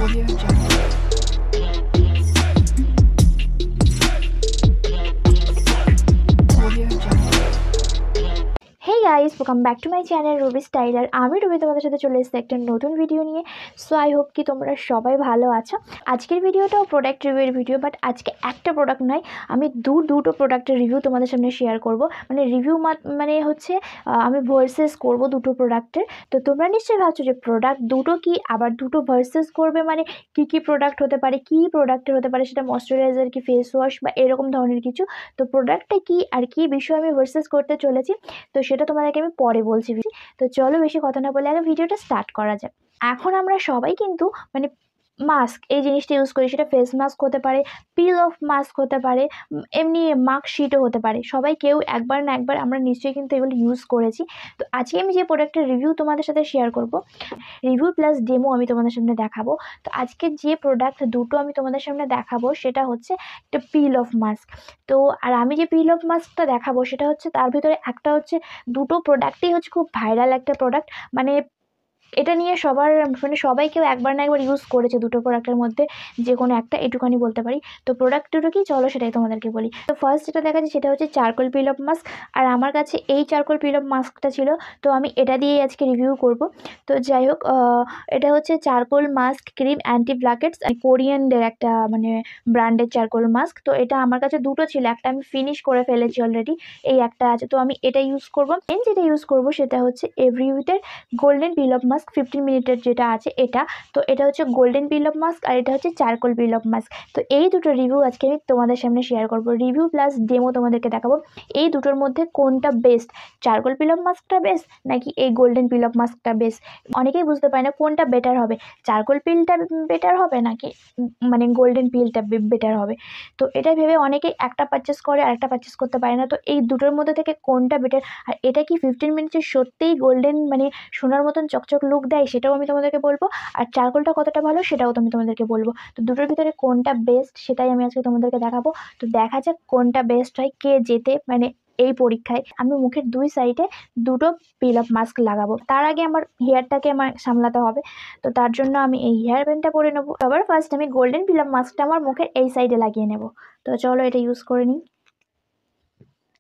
Audio Jungle. Audio Jungle. Hey guys, welcome back to my channel Ruby Styler. আমি Ruby তোমাদের সাথে চলে এসেছি একটা নতুন ভিডিও নিয়ে। সো আই হোপ কি তোমরা সবাই ভালো আছো। আজকের ভিডিওটাও প্রোডাক্ট রিভিউয়ের ভিডিও, বাট আজকে একটা প্রোডাক্ট নয়, আমি দুটো প্রোডাক্টের রিভিউ তোমাদের সামনে শেয়ার করব। মানে রিভিউ মানে হচ্ছে আমি ভার্সেস করব দুটো প্রোডাক্টের। তো তোমরা নিশ্চয়ই ভাবছো যে প্রোডাক্ট দুটো কি আবার দুটো ভার্সেস করবে, মানে কী প্রোডাক্ট হতে পারে, কী প্রোডাক্টের হতে পারে, সেটা ময়শ্চারাইজার কি ফেস ওয়াশ বা এরকম ধরনের কিছু। তো প্রোডাক্টটা কী আর কী বিষয়ে আমি ভার্সেস করতে চলেছি, তো সেটা তোমাদেরকে আমি পরে বলছি। তো চলো বেশি কথা না বলে আগে ভিডিওটা স্টার্ট করা যাক। এখন আমরা সবাই কিন্তু মানে মাস্ক এই জিনিসটা ইউজ করি, সেটা ফেস মাস্ক হতে পারে, পিল অফ মাস্ক হতে পারে, এমনি মাস্কশিটও হতে পারে। সবাই কেউ একবার না একবার আমরা নিশ্চয়ই কিন্তু এগুলো ইউজ করেছি। তো আজকে আমি যে প্রোডাক্টের রিভিউ তোমাদের সাথে শেয়ার করব, রিভিউ প্লাস ডেমো আমি তোমাদের সামনে দেখাবো। তো আজকে যে প্রোডাক্ট দুটো আমি তোমাদের সামনে দেখাবো সেটা হচ্ছে একটা পিল অফ মাস্ক। তো আর আমি যে পিল অফ মাস্কটা দেখাবো সেটা হচ্ছে তার ভিতরে একটা হচ্ছে, দুটো প্রোডাক্টই হচ্ছে খুব ভাইরাল একটা প্রোডাক্ট। মানে এটা নিয়ে সবার মানে সবাই কেউ একবার না একবার ইউজ করেছে দুটো প্রোডাক্টের মধ্যে যে কোনো একটা, এটুখানি বলতে পারি। তো প্রোডাক্ট দুটো কি, চলো সেটাই তোমাদেরকে বলি। তো ফার্স্ট যেটা দেখা যাচ্ছে সেটা হচ্ছে চারকোল পিল অফ মাস্ক। আর আমার কাছে এই চারকোল পিল অফ মাস্কটা ছিল, তো আমি এটা দিয়েই আজকে রিভিউ করব। তো যাই হোক, এটা হচ্ছে চারকোল মাস্ক ক্রিম অ্যান্টি ব্ল্যাকেটস, কোরিয়ানদের একটা মানে ব্র্যান্ডের চারকোল মাস্ক। তো এটা আমার কাছে দুটো ছিল, একটা আমি ফিনিশ করে ফেলেছি অলরেডি, এই একটা আছে। তো আমি এটা ইউজ করবো। যেটা ইউজ করব সেটা হচ্ছে এভরিউথের গোল্ডেন পিল অফ মাস্ক 15 মিনিটের যেটা আছে এটা। তো এটা হচ্ছে গোল্ডেন পিল অফ মাস্ক আর এটা হচ্ছে চারকোল পিল অফ মাস্ক। তো এই দুটো রিভিউ আজকে আমি তোমাদের সামনে শেয়ার করব, রিভিউ প্লাস ডেমো তোমাদেরকে দেখাবো। এই দুটোর মধ্যে কোনটা বেস্ট, চারকোল পিল অফ মাস্কটা বেস্ট নাকি এই গোল্ডেন পিল অফ মাস্কটা বেস্ট। অনেকেই বুঝতে পারে না কোনটা বেটার হবে, চারকোল পিলটা বেটার হবে নাকি মানে গোল্ডেন পিলটা বেটার হবে। তো এটা ভেবে অনেকেই একটা পারচেস করে আর একটা পারচেস করতে পারে না। তো এই দুটোর মধ্যে থেকে কোনটা বেটার, আর এটা কি 15 মিনিটে সত্যিই গোল্ডেন মানে সোনার মতন চকচক লুক দেয়, সেটাও আমি তোমাদেরকে বলবো। আর চারকোলটা কতটা ভালো সেটাও আমি তোমাদেরকে বলবো। তো দুটোর ভিতরে কোনটা বেস্ট সেটাই আমি আজকে তোমাদেরকে দেখাবো। তো দেখা যাক কোনটা বেস্ট হয়, কে জেতে মানে এই পরীক্ষায়। আমি মুখের দুই সাইডে দুটো পিল অফ মাস্ক লাগাবো। তার আগে আমার হেয়ারটাকে আমার সামলাতে হবে, তো তার জন্য আমি এই হেয়ার ব্যান্ডটা পরে নেবো। সবার ফার্স্ট আমি গোল্ডেন পিল অফ মাস্কটা আমার মুখের এই সাইডে লাগিয়ে নেব। তো চলো এটা ইউজ করে নিই,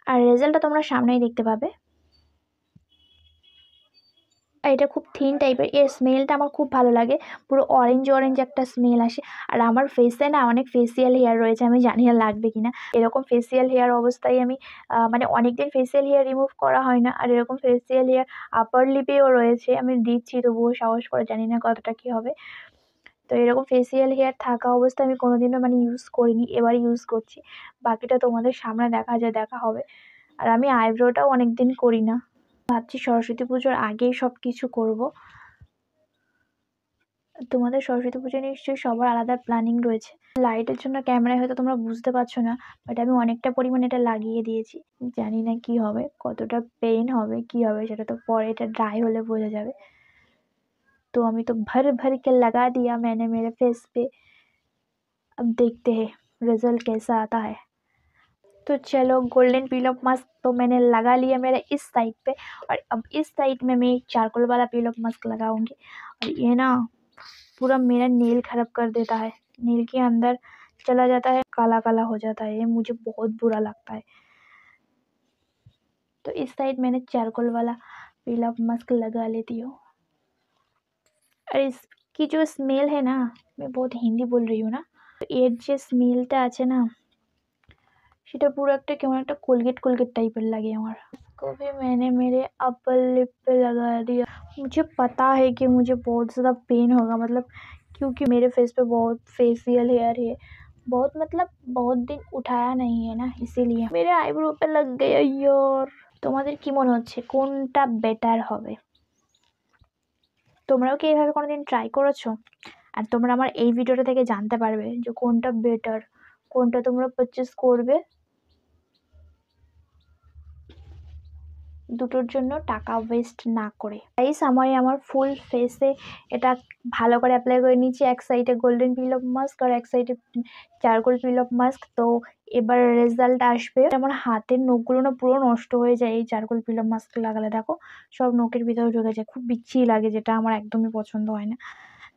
আর রেজাল্টটা তোমরা সামনেই দেখতে পাবে। আর এটা খুব থিন টাইপের, এর স্মেলটা আমার খুব ভালো লাগে, পুরো অরেঞ্জ একটা স্মেল আসে। আর আমার ফেসে না অনেক ফেসিয়াল হেয়ার রয়েছে, আমি জানি না লাগবে কিনা। এরকম ফেসিয়াল হেয়ার অবস্থায় আমি মানে অনেকদিন ফেসিয়াল হেয়ার রিমুভ করা হয় না, আর এরকম ফেসিয়াল হেয়ার আপার লিপেও রয়েছে, আমি দিচ্ছি তবুও সাহস করে, জানি না কতটা কী হবে। তো এরকম ফেসিয়াল হেয়ার থাকা অবস্থায় আমি কোনোদিনও মানে ইউজ করিনি, এবার ইউজ করছি। বাকিটা তোমাদের সামনে দেখা হবে। আর আমি আইব্রোটাও অনেক দিন করি না, ভাবছি সরস্বতী পুজোর আগেই সব কিছু করব। তোমাদের সরস্বতী পুজো নিশ্চয়ই সবার আলাদা প্ল্যানিং রয়েছে। লাইটের জন্য ক্যামেরায় হয়তো তোমরা বুঝতে পারছো না, বাট আমি অনেকটা পরিমাণে এটা লাগিয়ে দিয়েছি। জানি না কি হবে, কতটা পেইন হবে কি হবে সেটা তো পরে এটা ড্রাই হলে বোঝা যাবে। तो अभी तो भर भर के लगा दिया मैंने मेरे फेस पे, अब देखते हैं रिजल्ट कैसा आता है। तो चलो गोल्डन पील ऑफ मास्क तो मैंने लगा लिया मेरे इस साइड पे, और अब इस साइड में मैं चारकोल वाला पील ऑफ मास्क लगाऊंगी। और ये ना पूरा मेरा नेल खराब कर देता है, नेल के अंदर चला जाता है, काला काला हो जाता है, ये मुझे बहुत बुरा लगता है। तो इस साइड मैंने चारकोल वाला पील ऑफ मास्क लगा लेती हूँ। और इसकी जो स्मेल है ना, मैं बहुत हिंदी बोल रही हूँ ना, तो এর যে স্মেলটা আছে না সেটা পুরো একটা কেমন একটা कोलगेट टाइपर लगे আমার। इसको भी मैंने मेरे अपर लिप पे लगा दिया। मुझे पता है कि मुझे बहुत ज़्यादा पेन होगा, मतलब क्योंकि मेरे फेस पे बहुत फेसियल हेयर है, बहुत मतलब बहुत दिन उठाया नहीं है ना, इसीलिए मेरे आईब्रो पे लग गया यार। তোমাদের কি মনে হচ্ছে কোনটা বেটার হবে? তোমরাও কি এইভাবে কোনোদিন ট্রাই করেছো? আর তোমরা আমার এই ভিডিওটা থেকে জানতে পারবে যে কোনটা বেটার, কোনটা তোমরা পারচেস করবে দুটোর জন্য টাকা ওয়েস্ট না করে। গাইস আমি আমার ফুল ফেসে এটা ভালো করে অ্যাপ্লাই করে নিয়েছি, এক সাইডে গোল্ডেন পিল অফ মাস্ক আর এক সাইডে চারকোল পিল অফ মাস্ক। তো এবার রেজাল্ট আসবে। আমার হাতের নখগুলো না পুরো নষ্ট হয়ে যায় এই চারকোল পিল অফ মাস্ক লাগালে, দেখো সব নখের ভিতরে ঢুকে যায়, খুব বিচ্ছিরি লাগে, যেটা আমার একদমই পছন্দ হয় না।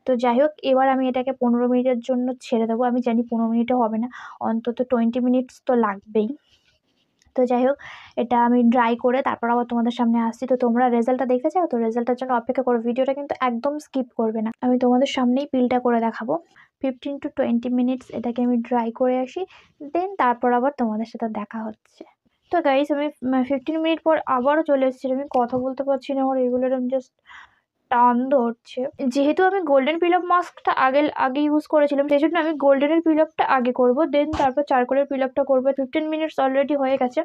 তো যাই হোক, এবার আমি এটাকে 15 মিনিটের জন্য ছেড়ে দেবো। আমি জানি 15 মিনিটও হবে না, অন্তত 20 মিনিটস তো লাগবেই। তো যাই হোক, এটা আমি ড্রাই করে তারপর আবার তোমাদের সামনে আসছি। তো তোমরা রেজাল্টটা দেখতে চাও? তো রেজাল্টের জন্য অপেক্ষা করো, ভিডিওটা কিন্তু একদম স্কিপ করবে না। আমি তোমাদের সামনেই পিলটা করে দেখাবো। 15 to 20 মিনিটস এটাকে আমি ড্রাই করে আসি, দেন তারপর আবার তোমাদের সাথে দেখা হচ্ছে। তো গাইস, আমি 15 মিনিট পর আবারও চলে এসেছি। আমি কথা বলতে পারছি না, আমার এগুলোর জাস্ট টান ধরছে। যেহেতু আমি গোল্ডেন পিল অফ মাস্কটা আগে ইউজ করেছিলাম, সেই জন্য আমি গোল্ডেনের পিল অফটা আগে করবো, দেন তারপর চারকোলের পিল অফটা করবো। 15 মিনিটস অলরেডি হয়ে গেছে,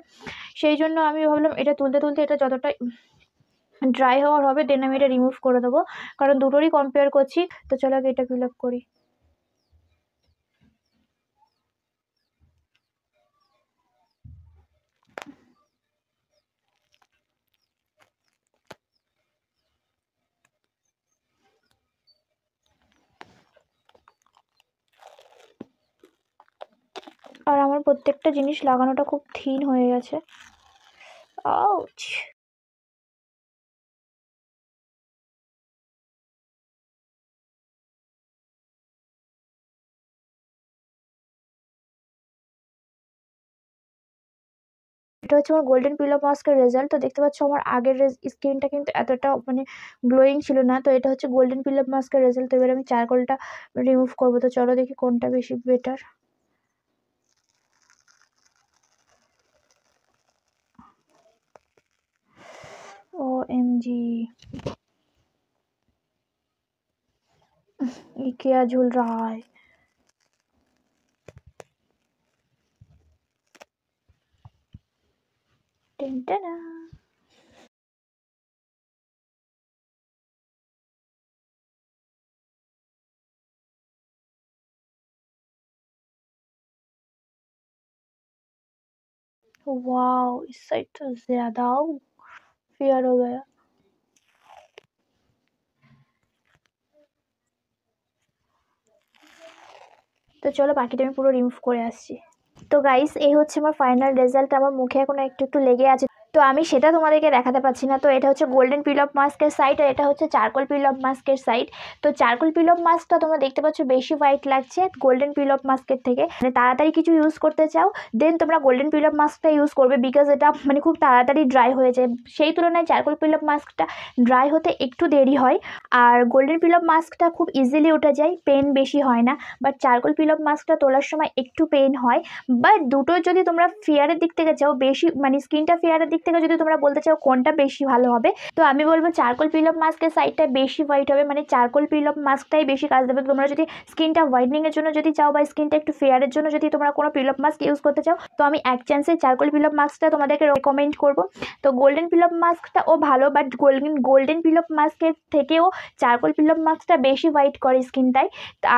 সেই জন্য আমি ভাবলাম এটা তুলতে তুলতে এটা যতটা ড্রাই হওয়ার হবে দেন আমি এটা রিমুভ করে দেবো, কারণ দুটোরই কম্পেয়ার করছি। তো চলো আগে এটা ফিল আপ করি। আর আমার প্রত্যেকটা জিনিস লাগানোটা খুব থিন হয়ে গেছে। আউচ। এটা হচ্ছে আমার গোল্ডেন পিল অফ মাস্কের রেজাল্ট। তো দেখতে পাচ্ছ আমার আগের স্কিনটা কিন্তু এতটা মানে গ্লোয়িং ছিল না। তো এটা হচ্ছে গোল্ডেন পিল অফ মাস্কের রেজাল্ট। তো এবার আমি চারকোলটা রিমুভ করবো। তো চলো দেখি কোনটা বেশি বেটার। OMG, ये क्या झूल रहा है। टिंटना। वाओ, इस साइड तो ज्यादा फेयर हो गया। তো চলো বাকিটা আমি পুরো রিমুভ করে আসছি। তো গাইস, এই হচ্ছে আমার ফাইনাল রেজাল্ট। আমার মুখে এখন একটু একটু লেগে আছে, তো আমি সেটা তোমাদেরকে দেখাতে পাচ্ছি না। তো এটা হচ্ছে গোল্ডেন পিল অফ মাস্কের সাইড, আর এটা হচ্ছে চারকোল পিল অফ মাস্কের সাইড। তো চারকোল পিল অফ মাস্কটা তোমরা দেখতে পাচ্ছ বেশি হোয়াইট লাগছে গোল্ডেন পিল অফ মাস্কের থেকে। মানে তাড়াতাড়ি কিছু ইউজ করতে চাও দেন তোমরা গোল্ডেন পিল অফ মাস্কটা ইউজ করবে, বিকজ এটা মানে খুব তাড়াতাড়ি ড্রাই হয়ে যায়। সেই তুলনায় চারকোল পিল অফ মাস্কটা ড্রাই হতে একটু দেরি হয়, আর গোল্ডেন পিল অফ মাস্কটা খুব ইজিলি উঠে যায়, পেন বেশি হয় না। বাট চারকোল পিল অফ মাস্কটা তোলার সময় একটু পেন হয়। বাট দুটো যদি তোমরা ফেয়ারের দিক থেকে চাও, বেশি মানে স্কিনটা ফেয়ারের দিক থেকে যদি তোমরা বলতে চাও কোনটা বেশি ভালো হবে, তো আমি বলবো চারকোল পিল অফ মাস্কের সাইডটা বেশি হোয়াইট হবে, মানে চারকোল পিল অফ মাস্কটাই বেশি কাজ দেবে। তোমরা যদি স্কিনটা হোয়াইটনিংয়ের জন্য যদি চাও বা স্কিনটা একটু ফেয়ারের জন্য যদি তোমরা কোনো পিল অফ মাস্ক ইউজ করতে চাও, তো আমি এক চান্সে চারকোল পিল অফ মাস্কটা তোমাদেরকে রেকমেন্ড করবো। তো গোল্ডেন পিল অফ মাস্কটাও ভালো, বাট গোল্ডেন পিল অফ মাস্কের থেকেও চারকোল পিল অফ মাস্কটা বেশি হোয়াইট করে স্কিনটাই।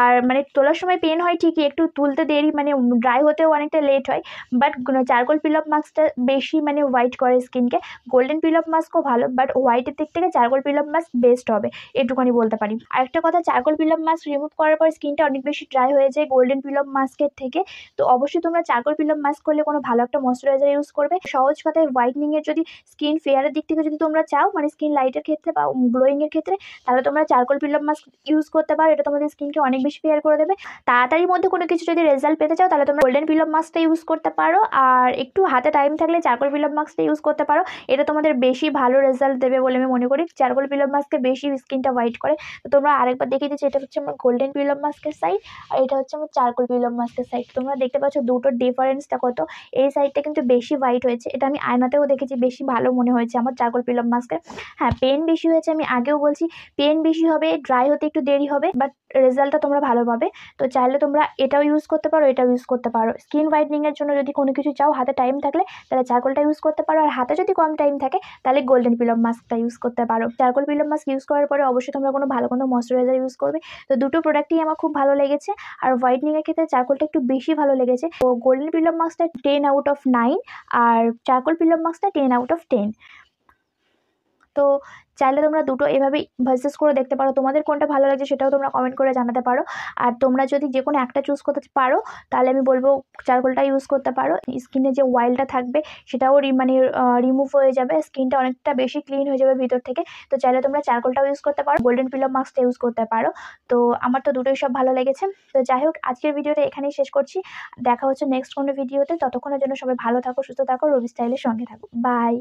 আর মানে তোলার সময় পেন হয় ঠিকই, একটু তুলতে দেরি, মানে ড্রাই হতেও অনেকটা লেট হয়। বাট চারকোল পিল অফ মাস্কটা বেশি মানে হোয়াইট করে স্কিনকে। গোল্ডেন পিল অফ মাস্কও ভালো, বাট হোয়াইটের দিক থেকে charcoal peel of mask best হবে, এটুকুনি বলতে পারি। আরেকটা কথা, charcoal peel of mask remove করার পর স্কিনটা অনেক বেশি ড্রাই হয়ে যায় গোল্ডেন পিল অফ মাস্কের থেকে। তো অবশ্যই তোমরা চারকোল পিল অফ মাস্ক করলে কোনো ভালো একটা ময়শ্চারাইজার ইউজ করবে। সহজ কথায় হোয়াইটনিংয়ের যদি স্কিন ফেয়ারের দিক থেকে যদি তোমরা চাও, মানে স্কিন লাইটের ক্ষেত্রে বা গ্লোয়িংয়ের ক্ষেত্রে, তাহলে তোমরা charcoal peel of mask use করতে পারো। এটা তোমাদের স্কিনকে অনেক বেশি ফেয়ার করে দেবে। তাড়াতাড়ির মধ্যে কোনো কিছু যদি রেজাল্ট পেতে চাও, তাহলে তোমরা গোল্ডেন পিল অফ মাস্কটা ইউজ করতে পারো, আর একটু হাতে টাইম থাকলে চারকোল পিল অফ মাস্কটা ইউজ করতে পারো। এটা তোমাদের বেশি ভালো রেজাল্ট দেবে বলে আমি মনে করি। চারকোল পিল অফ মাস্কে বেশি স্কিনটা হোয়াইট করে। তো তোমরা আরেকবার দেখিয়ে দিচ্ছি, এটা হচ্ছে আমার গোল্ডেন পিল অফ মাস্কের সাইড, আর এটা হচ্ছে আমার চারকোল পিল অফ মাস্কের সাইড। তোমরা দেখতে পাচ্ছ দুটোর ডিফারেন্সটা কত। এই সাইডটা কিন্তু বেশি হোয়াইট হয়েছে, এটা আমি আয়নাতেও দেখেছি, বেশি ভালো মনে হয়েছে আমার চারকোল পিল অফ মাস্কের। হ্যাঁ, পেন বেশি হয়েছে, আমি আগেও বলছি পেন বেশি হবে, ড্রাই হতে একটু দেরি হবে, বাট রেজাল্টটা তোমরা ভালো পাবে। তো চাইলে তোমরা এটাও ইউজ করতে পারো, এটাও ইউজ করতে পারো। স্কিন হোয়াইটনিংয়ের জন্য যদি কোনো কিছু চাও, হাতে টাইম থাকলে তাহলে চারকোলটা ইউজ করতে পারো, আর হাতে যদি কম টাইম থাকে তাহলে গোল্ডেন পিল অফ মাস্কটা ইউজ করতে পারো। Charcoal peel of mask use করার পরে অবশ্যই তোমরা কোনো ভালো কোনো ময়শ্চারাইজার ইউজ করবে। তো দুটো প্রোডাক্টই আমার খুব ভালো লেগেছে, আর হোয়াইটনিংয়ের ক্ষেত্রে চারকোলটা একটু বেশি ভালো লেগেছে। তো গোল্ডেন পিল অফ মাস্কটা 10 out of 9, আর চারকোল পিল অফ মাস্কটা 10 out of 10। তো চাইলে তোমরা দুটো এভাবেই ভার্সেস করে দেখতে পারো, তোমাদের কোনটা ভালো লাগছে সেটাও তোমরা কমেন্ট করে জানাতে পারো। আর তোমরা যদি যে কোনো একটা চুজ করতে পারো তাহলে আমি বলবো চারকোলটা ইউজ করতে পারো। স্কিনে যে অয়েলটা থাকবে সেটাও মানে রিমুভ হয়ে যাবে, স্কিনটা অনেকটা বেশি ক্লিন হয়ে যাবে ভিতর থেকে। তো চাইলে তোমরা চারকোলটাও ইউজ করতে পারো, গোল্ডেন পিলো মাস্কটা ইউজ করতে পারো। তো আমার তো দুটোই সব ভালো লেগেছে। তো যাই হোক, আজকের ভিডিওটা এখানেই শেষ করছি। দেখা হচ্ছে নেক্সট কোনো ভিডিওতে। ততক্ষণের জন্য সবাই ভালো থাকো, সুস্থ থাকো, রবি স্টাইলের সঙ্গে থাকো। বাই।